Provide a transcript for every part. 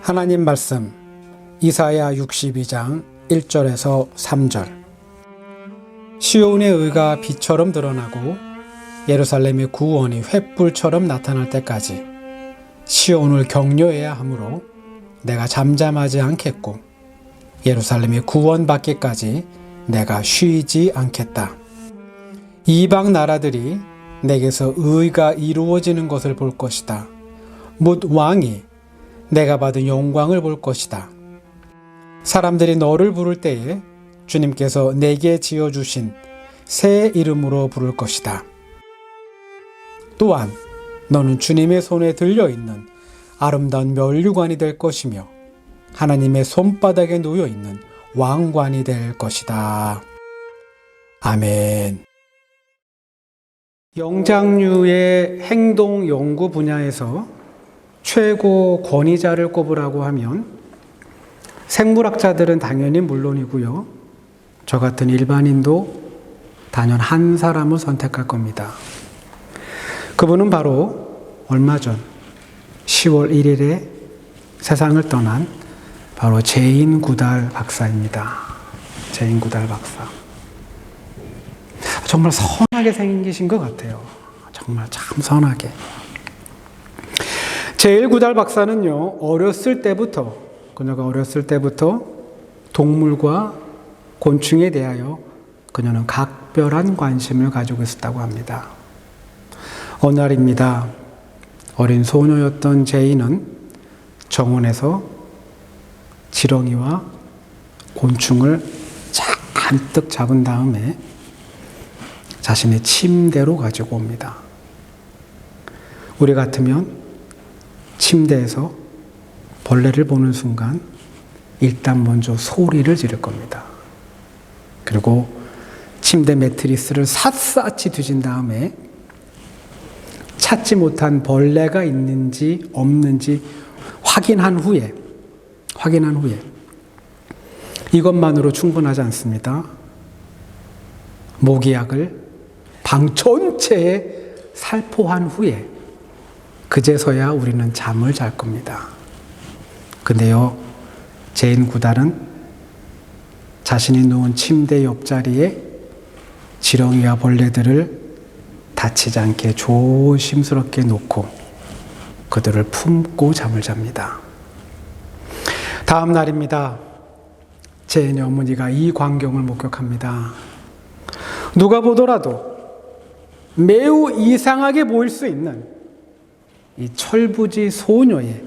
하나님 말씀 이사야 62장 1절에서 3절. 시온의 의가 빛처럼 드러나고 예루살렘의 구원이 횃불처럼 나타날 때까지 시온을 격려해야 하므로 내가 잠잠하지 않겠고 예루살렘이 구원받기까지 내가 쉬지 않겠다. 이방 나라들이 내게서 의가 이루어지는 것을 볼 것이다. 뭇 왕이 내가 받은 영광을 볼 것이다. 사람들이 너를 부를 때에 주님께서 내게 지어주신 새 이름으로 부를 것이다. 또한 너는 주님의 손에 들려있는 아름다운 면류관이 될 것이며 하나님의 손바닥에 놓여있는 왕관이 될 것이다. 아멘. 영장류의 행동 연구 분야에서 최고 권위자를 꼽으라고 하면 생물학자들은 당연히 물론이고요. 저 같은 일반인도 단연 한 사람을 선택할 겁니다. 그분은 바로 얼마 전 10월 1일에 세상을 떠난 바로 제인 구달 박사입니다. 제인 구달 박사. 정말 선하게 생기신 것 같아요. 정말 참 선하게. 제인 구달 박사는요, 그녀가 어렸을 때부터 동물과 곤충에 대하여 그녀는 각별한 관심을 가지고 있었다고 합니다. 어느 날입니다. 어린 소녀였던 제인은 정원에서 지렁이와 곤충을 잔뜩 잡은 다음에 자신의 침대로 가지고 옵니다. 우리 같으면 침대에서 벌레를 보는 순간 일단 먼저 소리를 지를 겁니다. 그리고 침대 매트리스를 샅샅이 뒤진 다음에 찾지 못한 벌레가 있는지 없는지 확인한 후에 이것만으로 충분하지 않습니다. 모기약을 방 전체에 살포한 후에 그제서야 우리는 잠을 잘 겁니다. 근데요, 제인 구달은 자신이 누운 침대 옆자리에 지렁이와 벌레들을 다치지 않게 조심스럽게 놓고 그들을 품고 잠을 잡니다. 다음 날입니다. 제인의 어머니가 이 광경을 목격합니다. 누가 보더라도 매우 이상하게 보일 수 있는 이 철부지 소녀의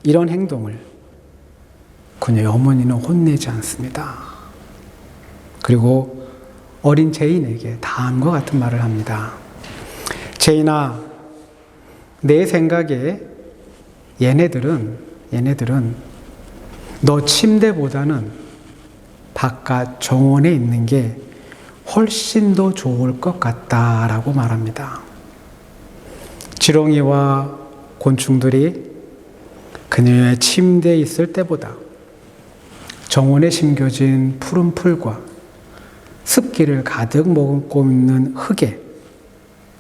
이런 행동을 그녀의 어머니는 혼내지 않습니다. 그리고 어린 제인에게 다음과 같은 말을 합니다. 제인아, 내 생각에 얘네들은 너 침대보다는 바깥 정원에 있는 게 훨씬 더 좋을 것 같다라고 말합니다. 지렁이와 곤충들이 그녀의 침대에 있을 때보다 정원에 심겨진 푸른 풀과 습기를 가득 머금고 있는 흙에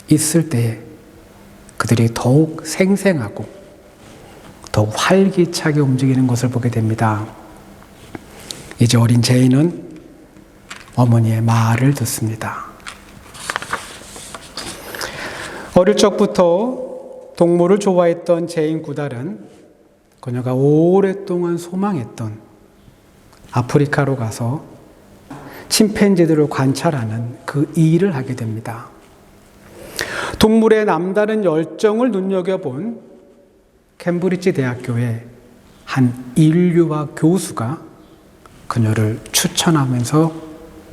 있을 때에 그들이 더욱 생생하고 더욱 활기차게 움직이는 것을 보게 됩니다. 이제 어린 제인은 어머니의 말을 듣습니다. 어릴 적부터 동물을 좋아했던 제인 구달은 그녀가 오랫동안 소망했던 아프리카로 가서 침팬지들을 관찰하는 그 일을 하게 됩니다. 동물의 남다른 열정을 눈여겨본 캠브리지 대학교의 한 인류학 교수가 그녀를 추천하면서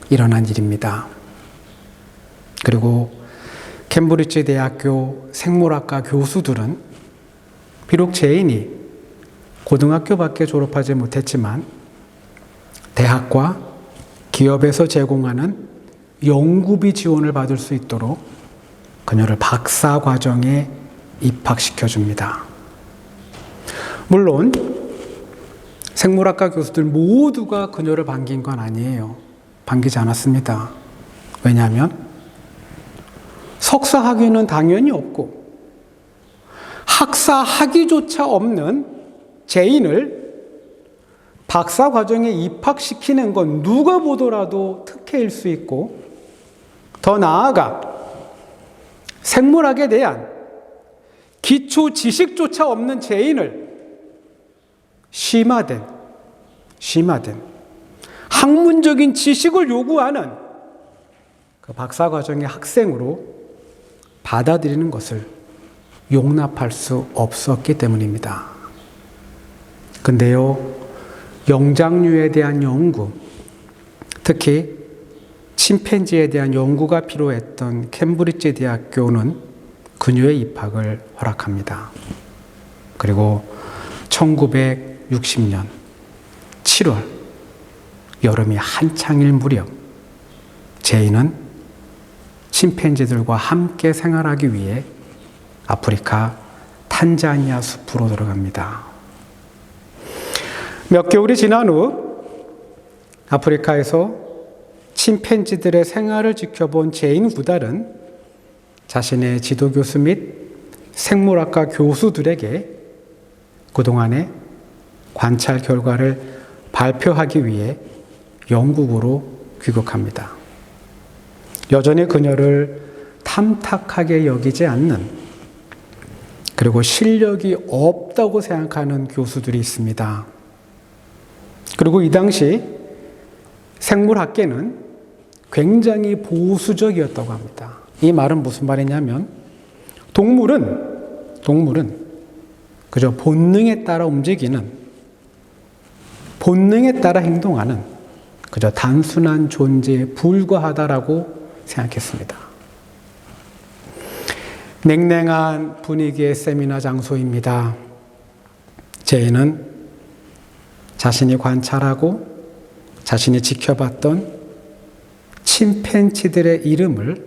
일어난 일입니다. 그리고 캠브리지 대학교 생물학과 교수들은 비록 제인이 고등학교밖에 졸업하지 못했지만 대학과 기업에서 제공하는 연구비 지원을 받을 수 있도록 그녀를 박사 과정에 입학시켜 줍니다. 물론 생물학과 교수들 모두가 그녀를 반긴 건 아니에요. 반기지 않았습니다. 왜냐하면 석사 학위는 당연히 없고 학사 학위조차 없는 죄인을 박사 과정에 입학시키는 건 누가 보더라도 특혜일 수 있고, 더 나아가 생물학에 대한 기초 지식조차 없는 죄인을 심화된 학문적인 지식을 요구하는 그 박사 과정의 학생으로 받아들이는 것을 용납할 수 없었기 때문입니다. 근데요, 영장류에 대한 연구, 특히 침팬지에 대한 연구가 필요했던 캠브리지 대학교는 그녀의 입학을 허락합니다. 그리고 1960년 7월, 여름이 한창일 무렵, 제인은 침팬지들과 함께 생활하기 위해 아프리카 탄자니아 숲으로 들어갑니다. 몇 개월이 지난 후 아프리카에서 침팬지들의 생활을 지켜본 제인 구달은 자신의 지도교수 및 생물학과 교수들에게 그동안의 관찰 결과를 발표하기 위해 영국으로 귀국합니다. 여전히 그녀를 탐탁하게 여기지 않는, 그리고 실력이 없다고 생각하는 교수들이 있습니다. 그리고 이 당시 생물학계는 굉장히 보수적이었다고 합니다. 이 말은 무슨 말이냐면, 동물은 그저 본능에 따라 움직이는, 본능에 따라 행동하는 그저 단순한 존재에 불과하다라고 생각했습니다. 냉랭한 분위기의 세미나 장소입니다. 제인은 자신이 관찰하고 자신이 지켜봤던 침팬지들의 이름을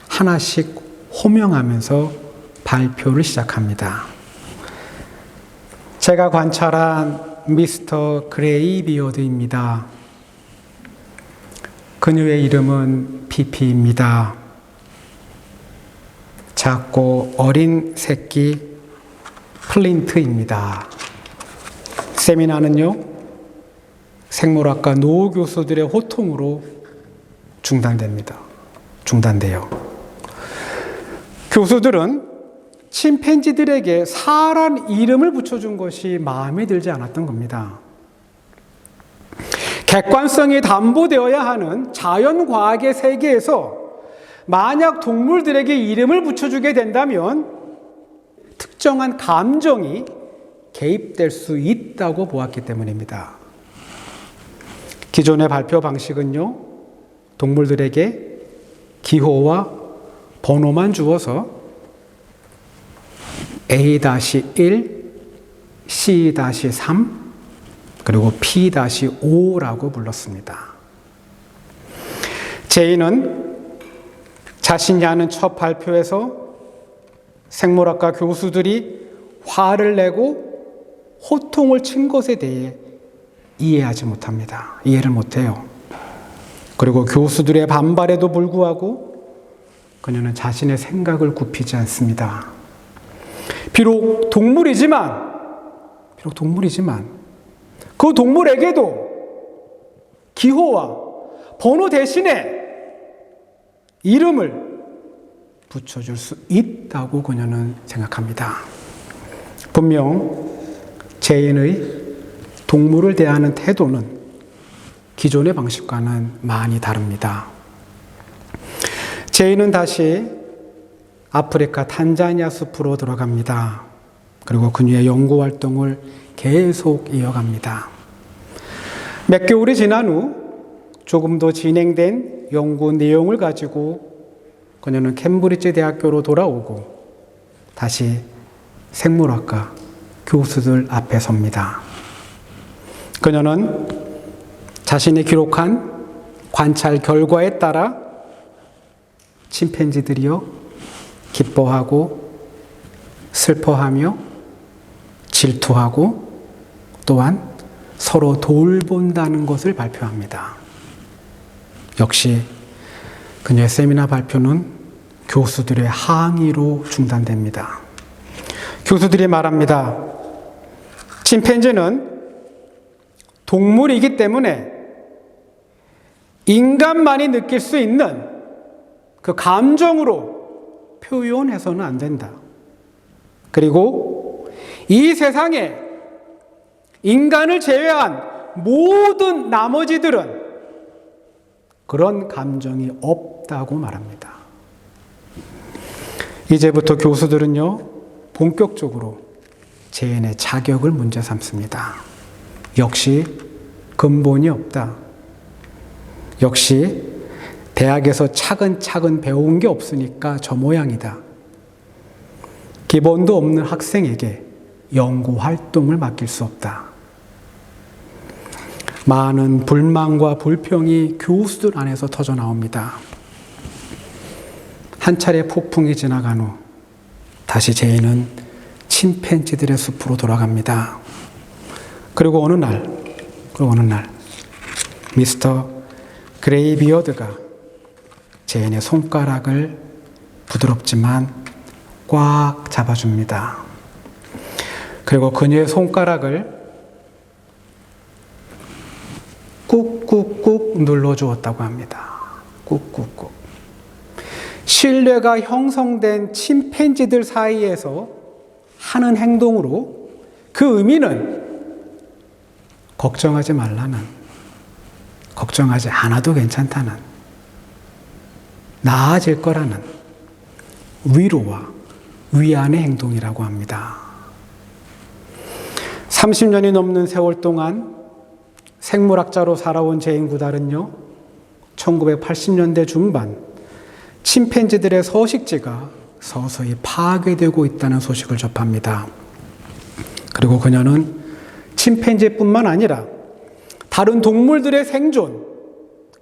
하나씩 호명하면서 발표를 시작합니다. 제가 관찰한 미스터 그레이비어드입니다. 그녀의 이름은 피피입니다. 작고 어린 새끼 플린트입니다. 세미나는요, 생물학과 노 교수들의 호통으로 중단돼요. 교수들은 침팬지들에게 사람 이름을 붙여준 것이 마음에 들지 않았던 겁니다. 객관성이 담보되어야 하는 자연과학의 세계에서 만약 동물들에게 이름을 붙여주게 된다면 특정한 감정이 개입될 수 있다고 보았기 때문입니다. 기존의 발표 방식은요, 동물들에게 기호와 번호만 주어서 A-1, C-3, 그리고 P-5라고 불렀습니다. 제인은 자신이 하는 첫 발표에서 생물학과 교수들이 화를 내고 호통을 친 것에 대해 이해를 못해요. 그리고 교수들의 반발에도 불구하고 그녀는 자신의 생각을 굽히지 않습니다. 비록 동물이지만 그 동물에게도 기호와 번호 대신에 이름을 붙여줄 수 있다고 그녀는 생각합니다. 분명 제인의 동물을 대하는 태도는 기존의 방식과는 많이 다릅니다. 제인은 다시 아프리카 탄자니아 숲으로 들어갑니다. 그리고 그녀의 연구 활동을 계속 이어갑니다. 몇 개월이 지난 후 조금 더 진행된 연구 내용을 가지고 그녀는 캠브리지 대학교로 돌아오고 다시 생물학과 교수들 앞에 섭니다. 그녀는 자신이 기록한 관찰 결과에 따라 침팬지들이요, 기뻐하고 슬퍼하며 질투하고 또한 서로 돌본다는 것을 발표합니다. 역시 그녀의 세미나 발표는 교수들의 항의로 중단됩니다. 교수들이 말합니다. 침팬지는 동물이기 때문에 인간만이 느낄 수 있는 그 감정으로 표현해서는 안 된다. 그리고 이 세상에 인간을 제외한 모든 나머지들은 그런 감정이 없다고 말합니다. 이제부터 교수들은요, 본격적으로 재연의 자격을 문제 삼습니다. 역시 근본이 없다. 역시 대학에서 차근차근 배운 게 없으니까 저 모양이다. 기본도 없는 학생에게 연구 활동을 맡길 수 없다. 많은 불만과 불평이 교수들 안에서 터져 나옵니다. 한 차례 폭풍이 지나간 후 다시 제이는 침팬지들의 숲으로 돌아갑니다. 그리고 어느 날 미스터 그레이비어드가 제인의 손가락을 부드럽지만 꽉 잡아줍니다. 그리고 그녀의 손가락을 꾹꾹꾹 눌러주었다고 합니다. 꾹꾹꾹. 신뢰가 형성된 침팬지들 사이에서 하는 행동으로 그 의미는 걱정하지 말라는, 걱정하지 않아도 괜찮다는, 나아질 거라는 위로와 위안의 행동이라고 합니다. 30년이 넘는 세월 동안 생물학자로 살아온 제인 구달은요, 1980년대 중반 침팬지들의 서식지가 서서히 파괴되고 있다는 소식을 접합니다. 그리고 그녀는 침팬지뿐만 아니라 다른 동물들의 생존,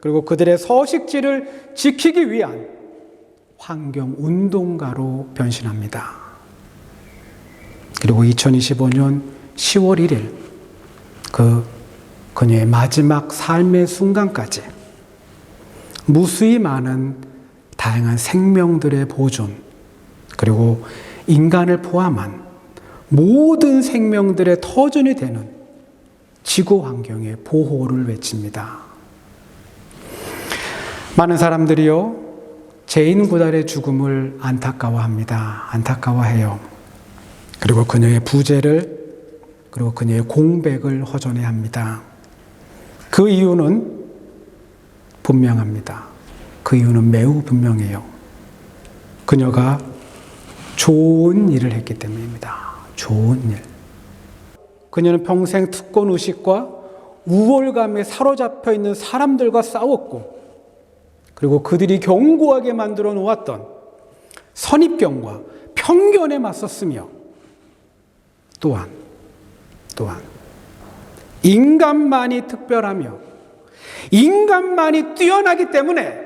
그리고 그들의 서식지를 지키기 위한 환경운동가로 변신합니다. 그리고 2025년 10월 1일 그녀의 마지막 삶의 순간까지 무수히 많은 다양한 생명들의 보존, 그리고 인간을 포함한 모든 생명들의 터전이 되는 지구 환경의 보호를 외칩니다. 많은 사람들이요, 제인 구달의 죽음을 안타까워합니다. 안타까워해요. 그리고 그녀의 부재를, 그리고 그녀의 공백을 허전해합니다. 그 이유는 분명합니다. 그 이유는 매우 분명해요. 그녀가 좋은 일을 했기 때문입니다. 좋은 일. 그녀는 평생 특권의식과 우월감에 사로잡혀 있는 사람들과 싸웠고, 그리고 그들이 견고하게 만들어 놓았던 선입견과 편견에 맞섰으며, 또한 인간만이 특별하며 인간만이 뛰어나기 때문에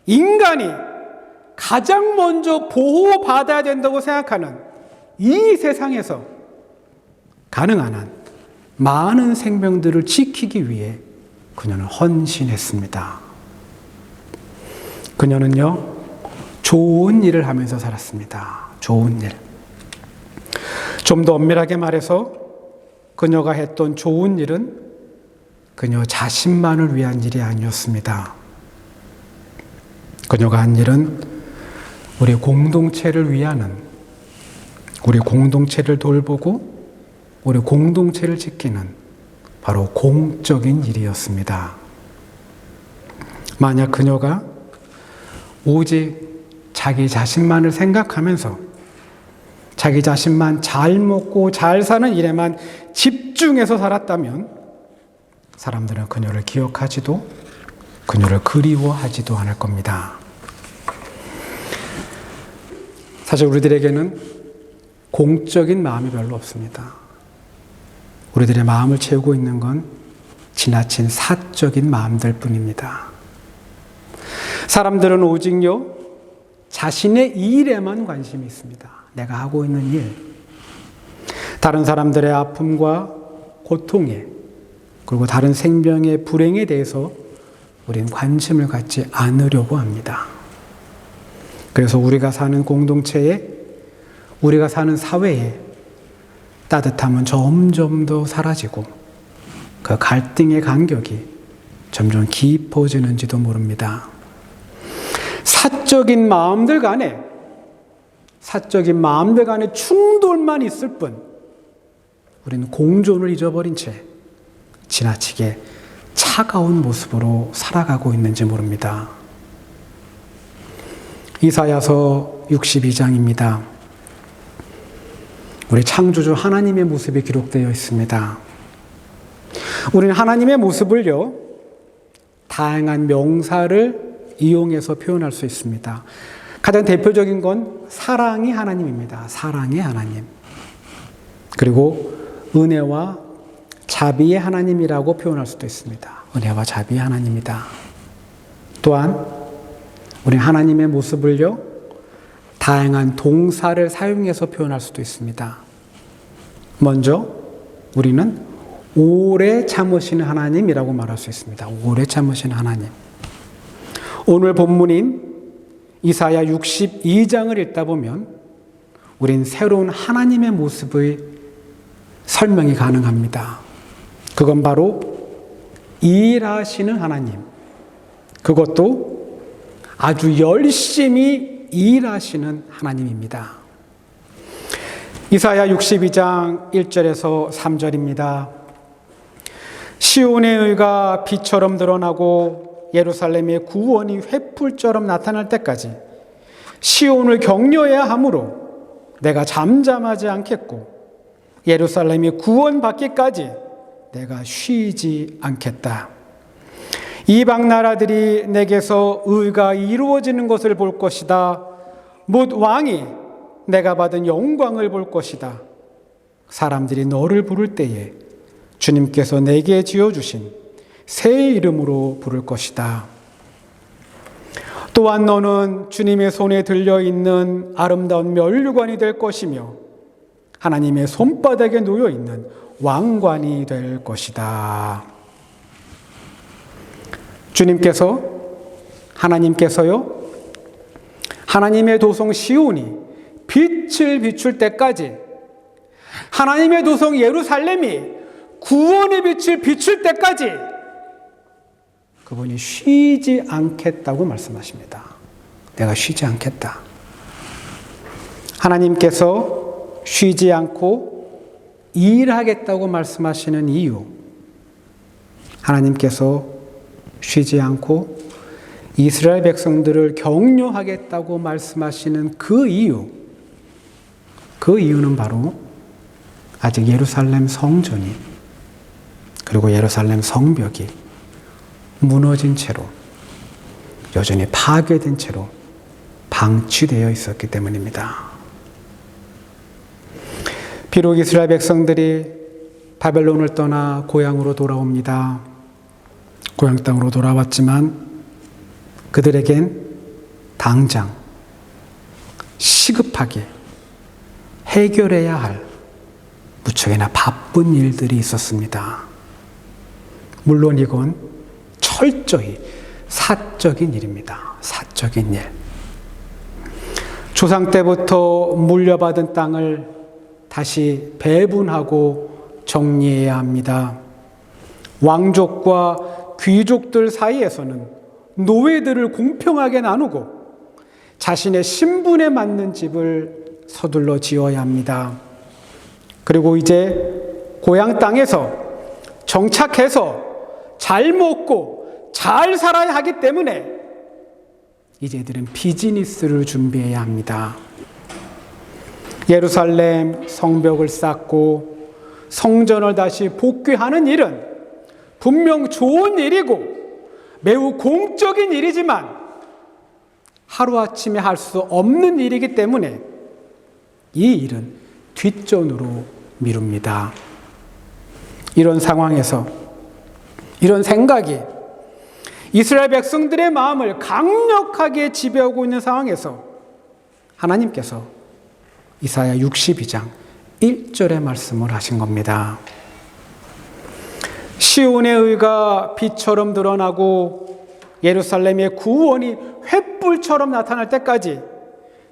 인간이 가장 먼저 보호받아야 된다고 생각하는 이 세상에서 가능한 한 많은 생명들을 지키기 위해 그녀는 헌신했습니다. 그녀는요, 좋은 일을 하면서 살았습니다. 좋은 일. 좀 더 엄밀하게 말해서 그녀가 했던 좋은 일은 그녀 자신만을 위한 일이 아니었습니다. 그녀가 한 일은 우리 공동체를 위하는, 우리 공동체를 돌보고 우리 공동체를 지키는 바로 공적인 일이었습니다. 만약 그녀가 오직 자기 자신만을 생각하면서 자기 자신만 잘 먹고 잘 사는 일에만 집중해서 살았다면 사람들은 그녀를 기억하지도 그녀를 그리워하지도 않을 겁니다. 사실 우리들에게는 공적인 마음이 별로 없습니다. 우리들의 마음을 채우고 있는 건 지나친 사적인 마음들 뿐입니다. 사람들은 오직요, 자신의 일에만 관심이 있습니다. 내가 하고 있는 일. 다른 사람들의 아픔과 고통에, 그리고 다른 생명의 불행에 대해서 우리는 관심을 갖지 않으려고 합니다. 그래서 우리가 사는 공동체에, 우리가 사는 사회에 따뜻함은 점점 더 사라지고 그 갈등의 간격이 점점 깊어지는지도 모릅니다. 사적인 마음들 간에 충돌만 있을 뿐 우리는 공존을 잊어버린 채 지나치게 차가운 모습으로 살아가고 있는지 모릅니다. 이사야서 62장입니다. 우리 창조주 하나님의 모습이 기록되어 있습니다. 우리는 하나님의 모습을요, 다양한 명사를 이용해서 표현할 수 있습니다. 가장 대표적인 건 사랑이 하나님입니다. 사랑의 하나님. 그리고 은혜와 자비의 하나님이라고 표현할 수도 있습니다. 은혜와 자비의 하나님이다. 또한 우리 하나님의 모습을요, 다양한 동사를 사용해서 표현할 수도 있습니다. 먼저 우리는 오래 참으시는 하나님이라고 말할 수 있습니다. 오래 참으시는 하나님. 오늘 본문인 이사야 62장을 읽다 보면 우린 새로운 하나님의 모습의 설명이 가능합니다. 그건 바로 일하시는 하나님. 그것도 아주 열심히 일하시는 하나님입니다. 이사야 62장 1절에서 3절입니다. 시온의 의가 빛처럼 드러나고 예루살렘의 구원이 횃불처럼 나타날 때까지 시온을 격려해야 하므로 내가 잠잠하지 않겠고 예루살렘이 구원받기까지 내가 쉬지 않겠다. 이방 나라들이 내게서 의가 이루어지는 것을 볼 것이다. 못 왕이 내가 받은 영광을 볼 것이다. 사람들이 너를 부를 때에 주님께서 내게 지어주신 새 이름으로 부를 것이다. 또한 너는 주님의 손에 들려있는 아름다운 면류관이 될 것이며 하나님의 손바닥에 놓여있는 왕관이 될 것이다. 하나님께서요, 하나님의 도성 시온이 빛을 비출 때까지, 하나님의 도성 예루살렘이 구원의 빛을 비출 때까지 그분이 쉬지 않겠다고 말씀하십니다. 내가 쉬지 않겠다. 하나님께서 쉬지 않고 일하겠다고 말씀하시는 이유, 하나님께서 쉬지 않고 이스라엘 백성들을 격려하겠다고 말씀하시는 그 이유는 바로 아직 예루살렘 성전이 그리고 예루살렘 성벽이 무너진 채로 여전히 파괴된 채로 방치되어 있었기 때문입니다. 비록 이스라엘 백성들이 바벨론을 떠나 고향으로 돌아옵니다. 고향 땅으로 돌아왔지만 그들에겐 당장 시급하게 해결해야 할 무척이나 바쁜 일들이 있었습니다. 물론 이건 철저히 사적인 일입니다. 사적인 일. 조상 때부터 물려받은 땅을 다시 배분하고 정리해야 합니다. 왕족과 귀족들 사이에서는 노예들을 공평하게 나누고 자신의 신분에 맞는 집을 서둘러 지어야 합니다. 그리고 이제 고향 땅에서 정착해서 잘 먹고 잘 살아야 하기 때문에 이제 이들은 비즈니스를 준비해야 합니다. 예루살렘 성벽을 쌓고 성전을 다시 복귀하는 일은 분명 좋은 일이고 매우 공적인 일이지만 하루아침에 할 수 없는 일이기 때문에 이 일은 뒷전으로 미룹니다. 이런 상황에서, 이런 생각이 이스라엘 백성들의 마음을 강력하게 지배하고 있는 상황에서 하나님께서 이사야 62장 1절의 말씀을 하신 겁니다. 시온의 의가 빛처럼 드러나고 예루살렘의 구원이 횃불처럼 나타날 때까지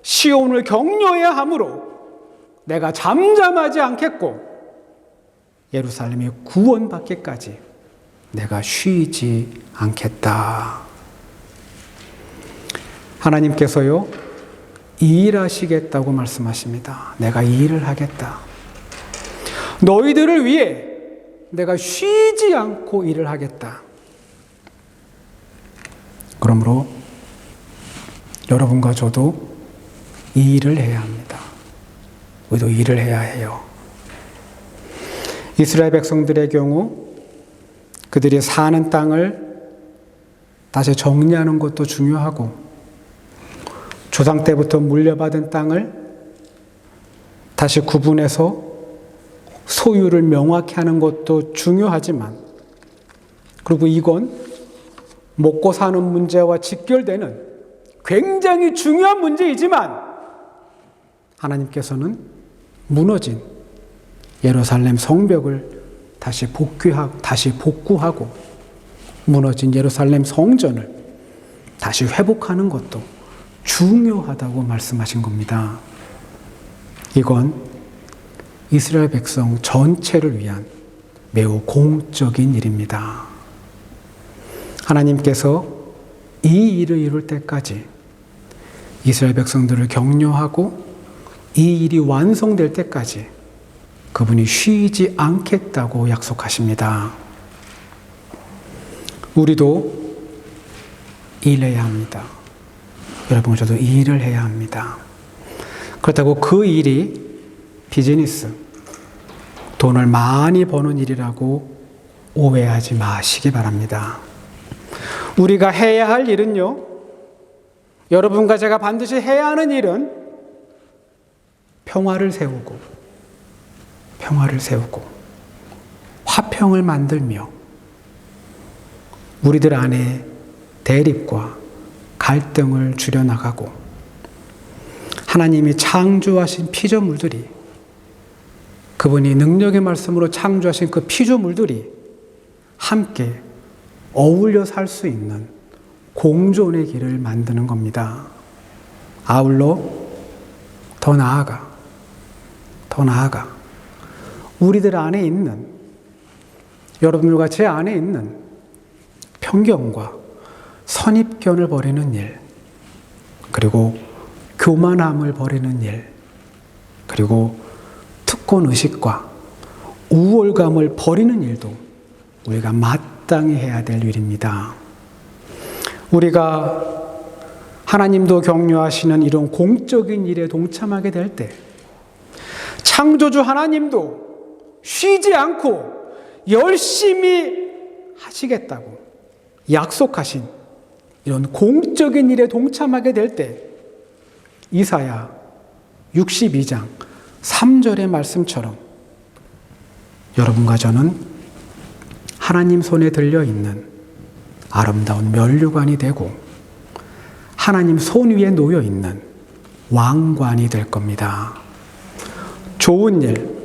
시온을 격려해야 하므로 내가 잠잠하지 않겠고 예루살렘이 구원받기까지 내가 쉬지 않겠다. 하나님께서요, 일하시겠다고 말씀하십니다. 내가 일을 하겠다. 너희들을 위해 내가 쉬지 않고 일을 하겠다. 그러므로 여러분과 저도 이 일을 해야 합니다. 우리도 일을 해야 해요. 이스라엘 백성들의 경우 그들이 사는 땅을 다시 정리하는 것도 중요하고, 조상 때부터 물려받은 땅을 다시 구분해서 소유를 명확히 하는 것도 중요하지만, 그리고 이건 먹고 사는 문제와 직결되는 굉장히 중요한 문제이지만, 하나님께서는 무너진 예루살렘 성벽을 다시 복구하고 무너진 예루살렘 성전을 다시 회복하는 것도 중요하다고 말씀하신 겁니다. 이건 이스라엘 백성 전체를 위한 매우 공적인 일입니다. 하나님께서 이 일을 이룰 때까지 이스라엘 백성들을 격려하고 이 일이 완성될 때까지 그분이 쉬지 않겠다고 약속하십니다. 우리도 일해야 합니다. 여러분, 저도 일을 해야 합니다. 그렇다고 그 일이 비즈니스, 돈을 많이 버는 일이라고 오해하지 마시기 바랍니다. 우리가 해야 할 일은요, 여러분과 제가 반드시 해야 하는 일은 평화를 세우고 화평을 만들며 우리들 안에 대립과 갈등을 줄여나가고, 하나님이 창조하신 피조물들이, 그분이 능력의 말씀으로 창조하신 그 피조물들이 함께 어울려 살 수 있는 공존의 길을 만드는 겁니다. 아울러 더 나아가 우리들 안에 있는, 여러분들과 제 안에 있는 편견과 선입견을 버리는 일, 그리고 교만함을 버리는 일, 그리고 특권의식과 우월감을 버리는 일도 우리가 마땅히 해야 될 일입니다. 우리가 하나님도 격려하시는 이런 공적인 일에 동참하게 될 때, 창조주 하나님도 쉬지 않고 열심히 하시겠다고 약속하신 이런 공적인 일에 동참하게 될 때, 이사야 62장 3절의 말씀처럼 여러분과 저는 하나님 손에 들려있는 아름다운 면류관이 되고 하나님 손 위에 놓여있는 왕관이 될 겁니다. 좋은 일,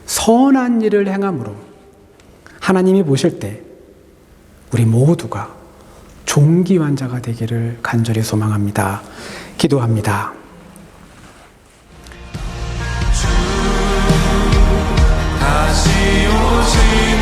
선한 일을 행함으로 하나님이 보실 때 우리 모두가 존귀한 자가 되기를 간절히 소망합니다. 기도합니다. 주 다시 오시